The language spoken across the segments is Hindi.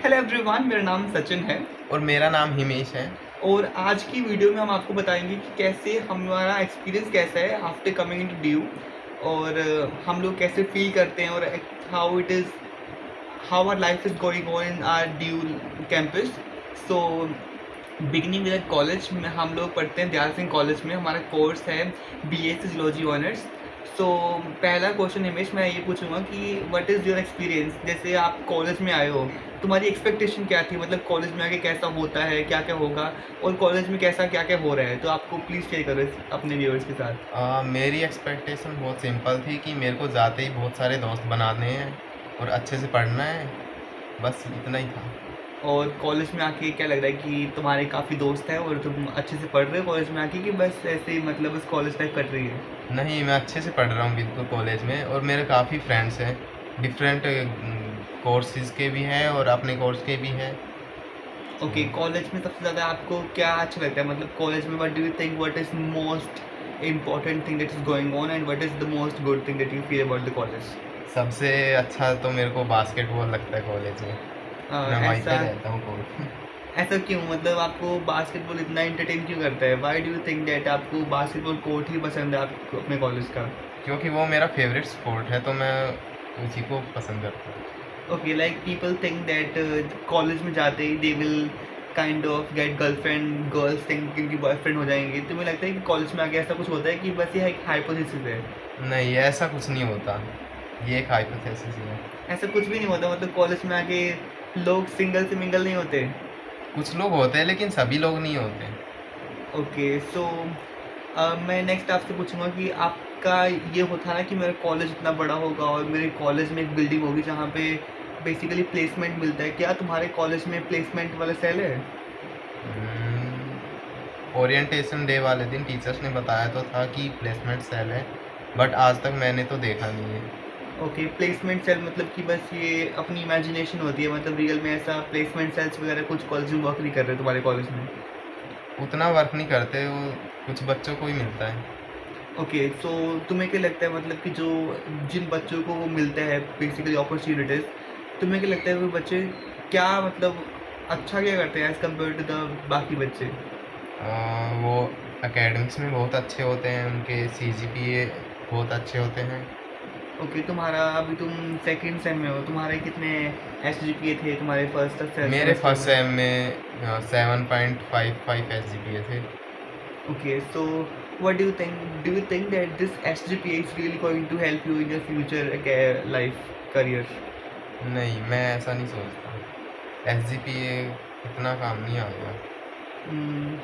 हेलो एवरीवन, मेरा नाम सचिन है और मेरा नाम हिमेश है। और आज की वीडियो में हम आपको बताएंगे कि कैसे हमारा एक्सपीरियंस कैसा है आफ्टर कमिंग इनटू ड्यू और हम लोग कैसे फील करते हैं और how it is how our life is going on in our DU campus. So beginning with college में हम लोग पढ़ते हैं दयाल सिंह कॉलेज में। हमारा कोर्स है BSc जूलॉजी ऑनर्स। सो पहला क्वेश्चन हिमेश मैं ये पूछूंगा कि व्हाट इज़ योर एक्सपीरियंस। जैसे आप कॉलेज में आए हो, तुम्हारी एक्सपेक्टेशन क्या थी, मतलब कॉलेज में आके कैसा होता है, क्या क्या होगा और कॉलेज में कैसा क्या क्या हो रहा है, तो आपको प्लीज़ शेयर करो अपने व्यूअर्स के साथ। मेरी एक्सपेक्टेशन बहुत सिंपल थी कि मेरे को जाते ही बहुत सारे दोस्त बनाने हैं और अच्छे से पढ़ना है, बस इतना ही था। और कॉलेज में आके क्या लग रहा है कि तुम्हारे काफ़ी दोस्त हैं और तुम अच्छे से पढ़ रहे हो कॉलेज में आके, कि बस ऐसे ही मतलब बस कॉलेज लाइफ कट रही है? नहीं, मैं अच्छे से पढ़ रहा हूँ बिल्कुल कॉलेज में, और मेरे काफ़ी फ्रेंड्स हैं, डिफरेंट कोर्सेज़ के भी हैं और अपने कोर्स के भी हैं। ओके, कॉलेज में सबसे ज़्यादा आपको क्या अच्छा लगता है, मतलब कॉलेज में what do you think what is most important thing that is going on and what is the most good thing that you feel about the college? सबसे अच्छा तो मेरे को बास्केटबॉल लगता है कॉलेज में। मैं वहीं पे ऐसा रहता हूँ कोर्ट। ऐसा क्यों, मतलब आपको बास्केटबॉल इतना एंटरटेन क्यों करता है? Why do you think that आपको बास्केटबॉल कोर्ट ही पसंद है आपको अपने कॉलेज का? क्योंकि वो मेरा फेवरेट स्पोर्ट है, तो मैं उसी को पसंद करता हूँ। Okay, like people think that college में जाते ही they will kind of get girlfriend, girls think कि उनकी बॉयफ्रेंड हो जाएंगे। तो मुझे लगता है कि कॉलेज में आके ऐसा कुछ होता है कि बस ये एक हाइपोथेसिस है? नहीं, ऐसा कुछ नहीं होता, ये एक हाइपोथेसिस ही है। ऐसा कुछ भी नहीं होता, मतलब कॉलेज में आके लोग सिंगल से मिंगल नहीं होते? कुछ लोग होते हैं लेकिन सभी लोग नहीं होते। ओके, सो मैं नेक्स्ट आपसे पूछूंगा कि आपका ये होता ना कि मेरा कॉलेज इतना बड़ा होगा और मेरे कॉलेज में एक बिल्डिंग होगी जहाँ पे बेसिकली प्लेसमेंट मिलता है। क्या तुम्हारे कॉलेज में प्लेसमेंट वाला सेल है? ओरिएंटेशन डे वाले दिन टीचर्स ने बताया तो था कि प्लेसमेंट सेल है, बट आज तक मैंने तो देखा नहीं है। ओके, प्लेसमेंट सेल मतलब कि बस ये अपनी इमेजिनेशन होती है, मतलब रियल में ऐसा प्लेसमेंट सेल्स वगैरह कुछ कॉलेज में वर्क नहीं कर रहे तुम्हारे कॉलेज में? उतना वर्क नहीं करते, वो कुछ बच्चों को ही मिलता है। ओके, सो तुम्हें क्या लगता है, मतलब कि जो जिन बच्चों को वो मिलता है बेसिकली अपॉर्चुनिटीज़, तुम्हें क्या लगता है वो बच्चे क्या मतलब अच्छा क्या करते हैं एज़ कम्पेयर टू द बाकी बच्चे? वो एकेडमिक्स में बहुत अच्छे होते हैं, उनके CGPA बहुत अच्छे होते हैं। ओके, तुम्हारा अभी तुम सेकंड सेम में हो, तुम्हारे कितने SGPA थे तुम्हारे फर्स्ट मेरे सेमेस्टर फर्स्ट में? सेम में 7.55 SGPA थे। Okay, so what do you think? Do you think that this SGPA is really going to help you in your future life career? नहीं, मैं ऐसा नहीं सोचता, SGPA इतना काम नहीं आएगा। Mm,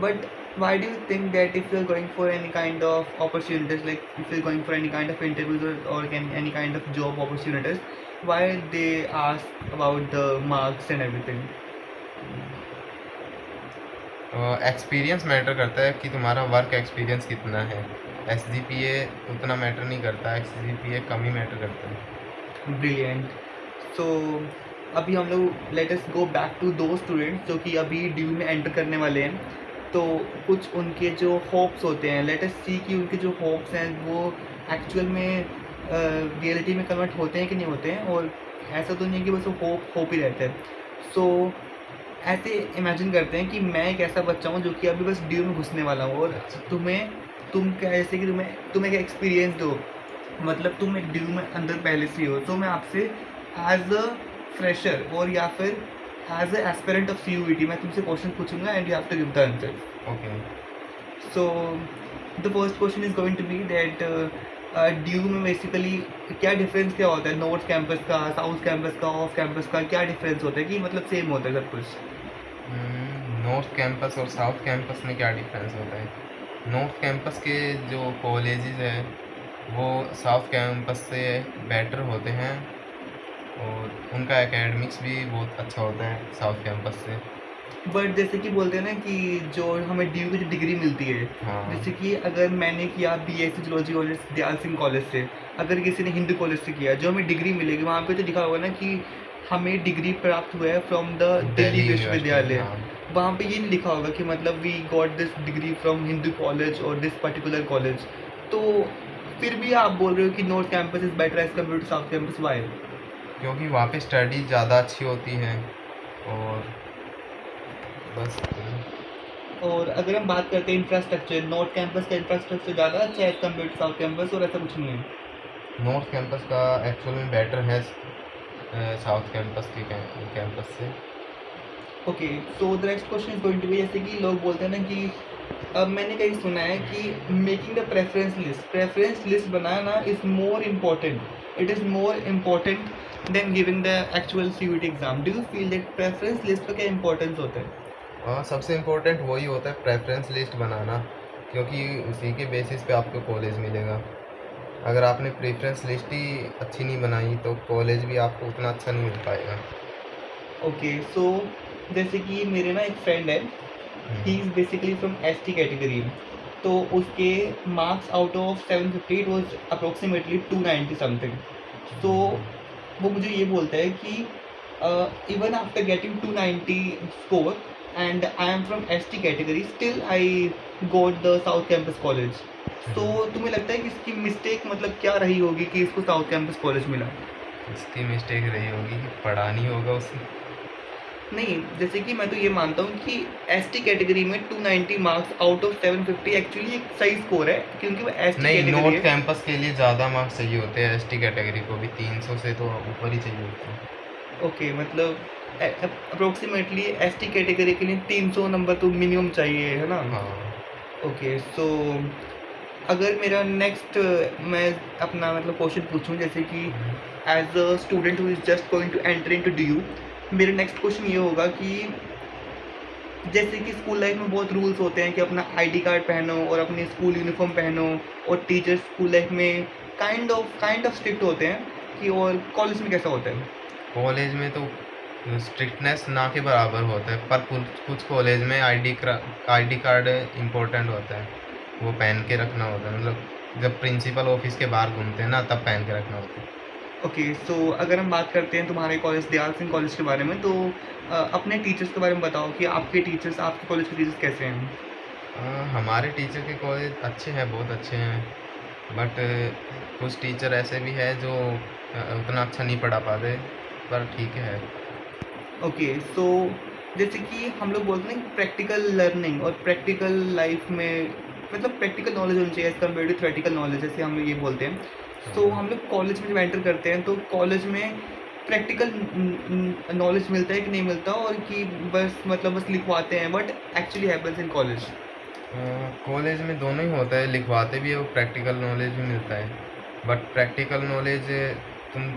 but why do you think that if you're going for any kind of opportunities, like if you're going for any kind of interviews or any kind of job opportunities, why they ask about the marks and everything? Experience matter करता है कि तुम्हारा वर्क एक्सपीरियंस कितना है। SGPA उतना मैटर नहीं करता, SGPA कम ही मैटर करता है। ब्रिलियंट। सो अभी हम लोग let us go back to दो स्टूडेंट्स जो कि अभी ड्यू में एंटर करने वाले हैं। तो कुछ उनके जो होप्स होते हैं, लेट अस सी कि उनके जो होप्स हैं वो एक्चुअल में रियलिटी में कन्वर्ट होते हैं कि नहीं होते हैं, और ऐसा तो नहीं है कि बस वो होप ही रहता है। सो ऐसे इमेजिन करते हैं कि मैं एक ऐसा बच्चा हूँ जो कि अभी बस ड्यू में घुसने वाला हूँ, और तुम क्या जैसे कि तुम्हें एक एक्सपीरियंस दो, मतलब तुम एक ड्यू में अंदर पहले से ही हो, तो मैं आपसे एज अ फ्रेशर और या फिर as a aspirant of CUET मैं तुमसे क्वेश्चन पूछूंगा and you have to give the answer. Okay. So the first question is going to be that DU में बेसिकली क्या डिफरेंस क्या होता है नॉर्थ कैंपस का, साउथ कैंपस का, ऑफ कैंपस का, क्या डिफरेंस होता है कि मतलब सेम होता है सब कुछ? नॉर्थ कैंपस और साउथ कैंपस में क्या डिफरेंस होता है? नॉर्थ कैंपस के जो कॉलेजेस हैं वो साउथ कैंपस से बेटर होते हैं, और उनका एकेडमिक्स भी बहुत अच्छा होता है साउथ कैंपस से। बट जैसे कि बोलते हैं ना कि जो हमें ड्यू की जो डिग्री मिलती है, हाँ। जैसे कि अगर मैंने किया BSc zoology honours Dayal Singh college से, अगर किसी ने हिंदू कॉलेज से किया, जो हमें डिग्री मिलेगी वहाँ पे तो लिखा होगा ना कि हमें डिग्री प्राप्त हुआ है from the Delhi Delhi university, विश्वविद्यालय। हाँ। वहाँ पे ये नहीं लिखा होगा कि मतलब we got this degree from Hindu college और दिस पर्टिकुलर कॉलेज। तो फिर भी आप बोल रहे हो कि north campus is better as compare to south campus, why? क्योंकि वहाँ पे स्टडी ज़्यादा अच्छी होती है और बस और अगर हम बात करते हैं इंफ्रास्ट्रक्चर, नॉर्थ कैंपस का इंफ्रास्ट्रक्चर ज़्यादा अच्छा है as compare to south campus, और ऐसा कुछ नहीं है? नॉर्थ कैंपस का एक्चुअल में बेटर है साउथ कैंपस के कैंपस से। Okay, so the next question is going to be, जैसे कि लोग बोलते हैं ना कि अब मैंने कहीं सुना है कि making the preference list banana is more important, it is more important then giving the actual CUET exam. Do you feel that preference list का क्या इंपॉर्टेंस होता है? हाँ, सबसे इम्पोर्टेंट वही होता है प्रेफरेंस लिस्ट बनाना, क्योंकि उसी के बेसिस पे आपको कॉलेज मिलेगा। अगर आपने प्रेफरेंस लिस्ट ही अच्छी नहीं बनाई तो कॉलेज भी आपको उतना अच्छा नहीं मिल पाएगा। ओके, सो जैसे कि मेरे ना एक फ्रेंड है, he is basically from ST category, तो उसके marks out of 750 it was approximately 290 something. तो वो मुझे ये बोलता है कि even after getting 290 score and I am from ST category, still I got the south campus college. तो तुम्हें लगता है कि इसकी मिस्टेक मतलब क्या रही होगी कि इसको साउथ कैंपस कॉलेज मिला? इसकी मिस्टेक रही होगी कि पढ़ा नहीं होगा उसे। नहीं, जैसे कि मैं तो ये मानता हूँ कि एसटी कैटेगरी में 290 मार्क्स आउट ऑफ 750 एक्चुअली एक सही स्कोर है, क्योंकि वो एसटी नहीं, कैटेगरी नॉर्थ है। कैंपस के लिए ज़्यादा मार्क्स चाहिए होते हैं, एसटी कैटेगरी को भी 300 से तो ऊपर ही चाहिए होते हैं। ओके, मतलब अप्रोक्सीमेटली एसटी कैटेगरी के लिए 300 नंबर तो मिनिमम चाहिए, है ना? हाँ। ओके, सो अगर मेरा नेक्स्ट मैं अपना मतलब क्वेश्चन पूछूं, जैसे कि as a student who is just going to enter into DU, मेरा नेक्स्ट क्वेश्चन ये होगा कि जैसे कि स्कूल लाइफ में बहुत रूल्स होते हैं कि अपना आईडी कार्ड पहनो और अपनी स्कूल यूनिफॉर्म पहनो, और टीचर्स स्कूल लाइफ में काइंड ऑफ स्ट्रिक्ट होते हैं कि, और कॉलेज में कैसा होता है? कॉलेज में तो स्ट्रिक्टनेस ना के बराबर होता है, पर कुछ कुछ कॉलेज में आईडी कार्ड इम्पोर्टेंट होता है, वो पहन के रखना होता है। मतलब जब प्रिंसिपल ऑफिस के बाहर घूमते हैं ना, तब पहन के रखना होता है। ओके, सो अगर हम बात करते हैं तुम्हारे कॉलेज दयाल सिंह कॉलेज के बारे में, तो अपने टीचर्स के बारे में बताओ कि आपके टीचर्स, आपके कॉलेज के टीचर्स कैसे हैं? हमारे टीचर के कॉलेज अच्छे हैं, बहुत अच्छे हैं, बट कुछ टीचर ऐसे भी हैं जो उतना अच्छा नहीं पढ़ा पाते, पर ठीक है। ओके, सो जैसे कि हम लोग बोलते हैं प्रैक्टिकल लर्निंग और प्रैक्टिकल लाइफ में, मतलब प्रैक्टिकल नॉलेज होनी चाहिए as compare to theoretical knowledge, जैसे हम लोग ये बोलते हैं। सो हम लोग कॉलेज में जब एंटर करते हैं तो कॉलेज में प्रैक्टिकल नॉलेज मिलता है कि नहीं मिलता, और कि बस लिखवाते हैं, but actually happens in college? College में दोनों ही होता है, लिखवाते भी है और प्रैक्टिकल नॉलेज भी मिलता है, बट प्रैक्टिकल नॉलेज तुम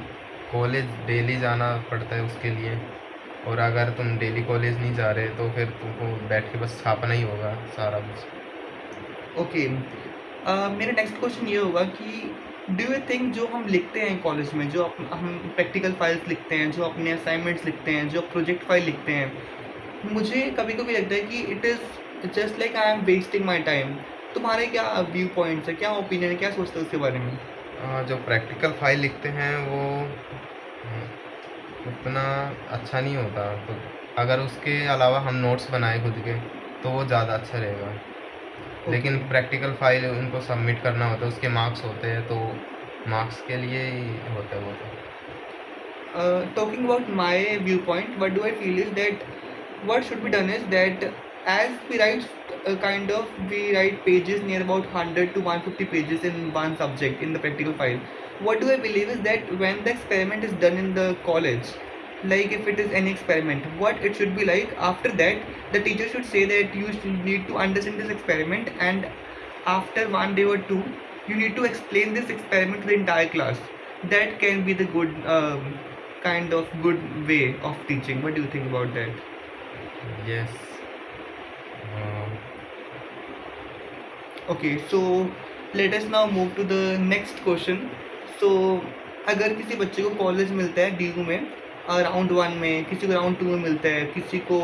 कॉलेज डेली जाना पड़ता है उसके लिए, और अगर तुम डेली कॉलेज नहीं जा रहे तो फिर तुमको बैठ के बस छापना ही होगा सारा कुछ। ओके, मेरा नेक्स्ट क्वेश्चन ये होगा कि डू यू थिंक जो हम लिखते हैं कॉलेज में, जो हम प्रैक्टिकल फाइल्स लिखते हैं, जो अपने असाइनमेंट्स लिखते हैं, जो प्रोजेक्ट फाइल लिखते हैं, मुझे कभी कभी लगता है कि it is just like I am wasting my time. तुम्हारे क्या व्यू पॉइंट्स है, क्या ओपिनियन है, क्या सोचते हो उसके बारे में? जो प्रैक्टिकल फाइल लिखते हैं वो उतना अच्छा नहीं होता, तो अगर उसके अलावा हम नोट्स बनाए खुद के तो वो ज़्यादा अच्छा रहेगा। लेकिन ओके, प्रैक्टिकल फाइल उनको सबमिट करना होता है, उसके मार्क्स होते हैं, तो मार्क्स के लिए ही होता है वो तो। talking about my viewpoint, what do I feel is that what should be done is that as we write we write pages near about 100 to 150 pages in one subject in the practical file. What do I believe is that when the experiment is done in the college, like if it is any experiment, what it should be like, after that the teacher should say that you should need to understand this experiment, and after 1 day or two you need to explain this experiment to the entire class. That can be the good kind of good way of teaching. What do you think about that? Yes. Okay, so let us now move to the next question. So अगर किसी बच्चे को कॉलेज मिलता है डीयू में राउंड 1 में, किसी को राउंड 2 में मिलता है, किसी को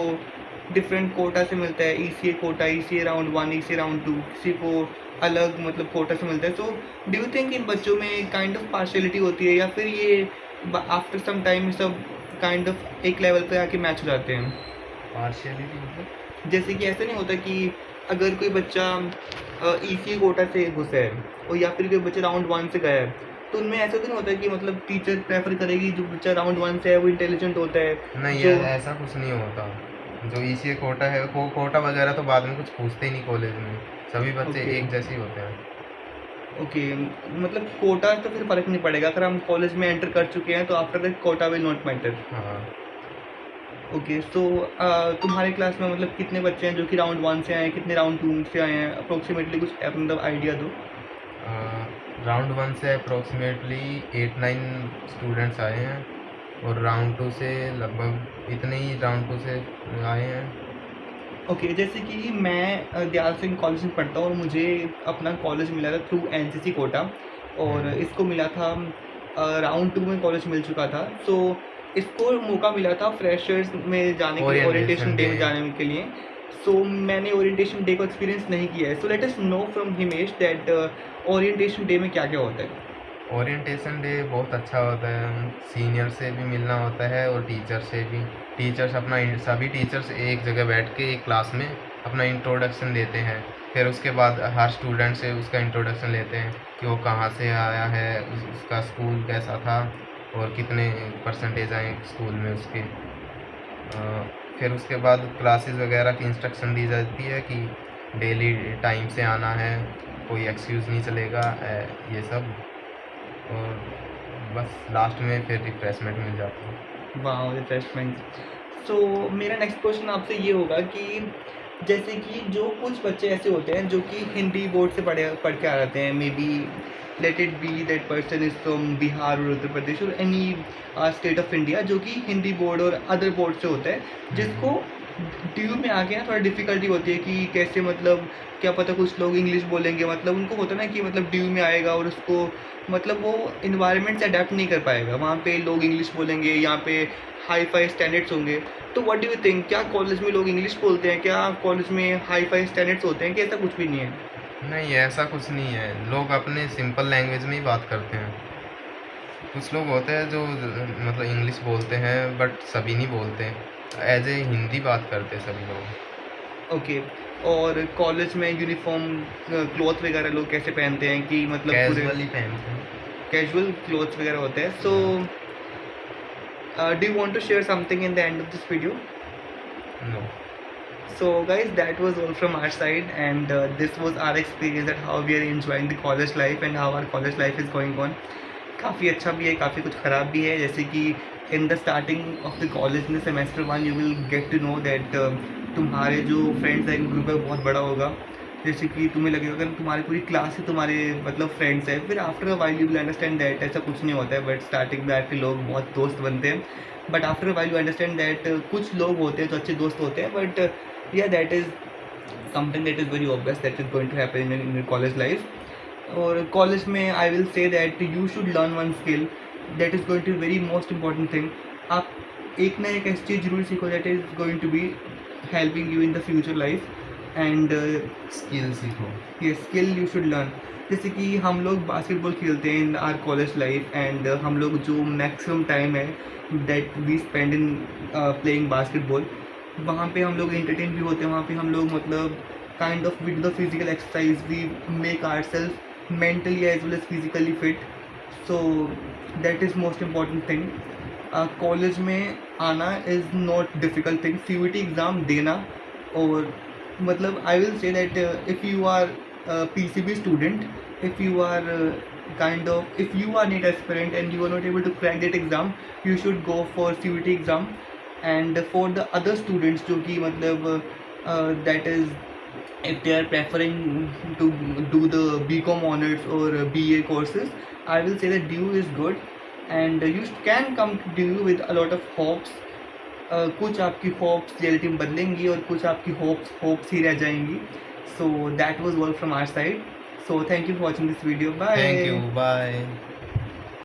डिफरेंट कोटा से मिलता है, ECA quota, ECA round 1, ECA round 2, किसी को अलग मतलब कोटा से मिलता है, तो डू यू थिंक इन बच्चों में काइंड ऑफ पार्शियलिटी होती है, या फिर ये आफ्टर सम टाइम सब काइंड ऑफ एक लेवल पे आके मैच हो जाते हैं? पार्शियलिटी मतलब? जैसे कि ऐसा नहीं होता कि अगर कोई बच्चा ईसीए कोटा से घुसा है, और या फिर कोई बच्चा राउंड 1 से गया है, तो उनमें ऐसा तो नहीं होता है कि मतलब टीचर प्रेफर करेगी जो बच्चा राउंड 1 से है वो इंटेलिजेंट होता है, नहीं, जो ऐसा कुछ नहीं होता। जो ईसीए कोटा है, वो कोटा वगैरह तो बाद में कुछ पूछते ही नहीं कॉलेज में, सभी बच्चे ओके, एक जैसे ही होते हैं। ओके, मतलब कोटा तो फिर फ़र्क नहीं पड़ेगा, अगर हम कॉलेज में एंटर कर चुके हैं तो after that quota will not matter. हाँ। ओके, सो तुम्हारे क्लास में मतलब कितने बच्चे हैं जो कि राउंड 1 से आए हैं, कितने राउंड 2 से आए हैं? अप्रॉक्सिमेटली कुछ मतलब आइडिया दो। राउंड 1 से अप्रोक्सीमेटली 8-9 स्टूडेंट्स आए हैं, और राउंड 2 से लगभग इतने ही राउंड 2 से आए हैं। ओके, जैसे कि मैं दयाल सिंह कॉलेज में पढ़ता हूँ और मुझे अपना कॉलेज मिला था थ्रू एनसीसी कोटा, और हम्म, इसको मिला था राउंड 2 में कॉलेज मिल चुका था। सो इसको मौका मिला था फ्रेशर्स में जाने के लिए, ओरिएंटेशन ओरिएंटेशन डे डे। में जाने के लिए। सो मैंने ओरिएंटेशन डे को एक्सपीरियंस नहीं किया है, so let us know from Himesh that orientation day में क्या-क्या होता है? ओरिएंटेशन डे बहुत अच्छा होता है, सीनियर से भी मिलना होता है और टीचर से भी। टीचर्स अपना सभी टीचर्स एक जगह बैठ के एक क्लास में अपना इंट्रोडक्शन देते हैं। फिर उसके बाद हर स्टूडेंट से उसका इंट्रोडक्शन लेते हैं कि वो कहाँ से आया है, उसका स्कूल कैसा था, और कितने परसेंटेज आए स्कूल में उसके। फिर उसके बाद क्लासेस वगैरह की इंस्ट्रक्शन दी जाती है कि डेली टाइम से आना है, कोई एक्सक्यूज़ नहीं चलेगा, ये सब। और बस लास्ट में फिर रिफ्रेशमेंट मिल जाती है। Wow, refreshment. सो मेरा नेक्स्ट क्वेश्चन आपसे ये होगा कि जैसे कि जो कुछ बच्चे ऐसे होते हैं जो कि हिंदी बोर्ड से पढ़ के आ जाते हैं, may be let it be that person is from Bihar और उत्तर प्रदेश और एनी स्टेट ऑफ इंडिया, जो कि हिंदी बोर्ड और अदर बोर्ड से होता है, जिसको ड्यू में आके ना थोड़ा डिफ़िकल्टी होती है कि कैसे मतलब क्या पता कुछ लोग इंग्लिश बोलेंगे, मतलब उनको होता है ना कि मतलब ड्यू में आएगा और उसको मतलब वो इन्वायरमेंट से अडेप्ट नहीं कर पाएगा, वहाँ पे लोग इंग्लिश बोलेंगे, यहाँ पे हाई फाई स्टैंडर्ड्स होंगे। तो व्हाट डू यू थिंक, क्या कॉलेज में लोग इंग्लिश बोलते हैं, क्या कॉलेज में हाई फाई स्टैंडर्ड्स होते हैं, कि ऐसा कुछ भी नहीं है? नहीं, ऐसा कुछ नहीं है, लोग अपने सिंपल लैंग्वेज में ही बात करते हैं। कुछ लोग होते हैं जो मतलब इंग्लिश बोलते हैं, बट सभी नहीं बोलते, एज ए हिंदी बात करते हैं सभी लोग। ओके, और कॉलेज में यूनिफॉर्म क्लॉथ वगैरह लोग कैसे पहनते हैं, कि मतलब पूरे कैजुअली पहनते हैं। कैजुअल क्लॉथ्स वगैरह होते हैं? So do you want to share something in the end of this video? No. So guys, that was all from our side, and this was our experience at how we are enjoying the college life and how our college life is going on. काफ़ी अच्छा भी है, काफ़ी कुछ ख़राब भी है, जैसे कि in the starting of the college in semester 1 you will get to know that तुम्हारे जो फ्रेंड्स हैं ग्रुप है वो बहुत बड़ा होगा, जैसे कि तुम्हें लगेगा अगर तुम्हारी पूरी क्लास ही तुम्हारे मतलब फ्रेंड्स है, फिर after a while you will understand that ऐसा कुछ नहीं होता है, बट स्टार्टिंग में आके लोग बहुत दोस्त बनते हैं, but after a while you understand that कुछ लोग होते हैं जो अच्छे दोस्त होते हैं, but yeah, that is something that is very obvious that is going to happen in your college life. और कॉलेज में I will say that you should learn one skill that is going to very most important thing. आप एक ना एक ऐसी चीज़ जरूर सीखो that is going to be helping you in the future life, and skill सीखो। ये स्किल यू शुड लर्न। जैसे कि हम लोग बास्केटबॉल खेलते हैं in our college life, and हम लोग जो मैक्सिमम टाइम है that we spend in playing basketball, वहाँ पे हम लोग एंटरटेन भी होते हैं, वहाँ पे हम लोग मतलब kind of with the physical exercise we make our self mentally as well as physically fit, so that is most important thing. College में आना is not difficult thing, CUET exam देना, और मतलब I will say that if you are PCB student, if you are kind of if you are NEET aspirant and you are not able to crack that exam, you should go for CUET exam. And for the other students जो कि मतलब that is if they are preferring to do the BCom honors or BA courses, I will say that DU is good, and you can come to DU with a lot of hopes. कुछ आपकी होप्स रियलिटी में बदलेंगी और कुछ आपकी होप्स ही रह जाएंगी। So that was all from our side, so thank you for watching this video, thank you, bye. Bye.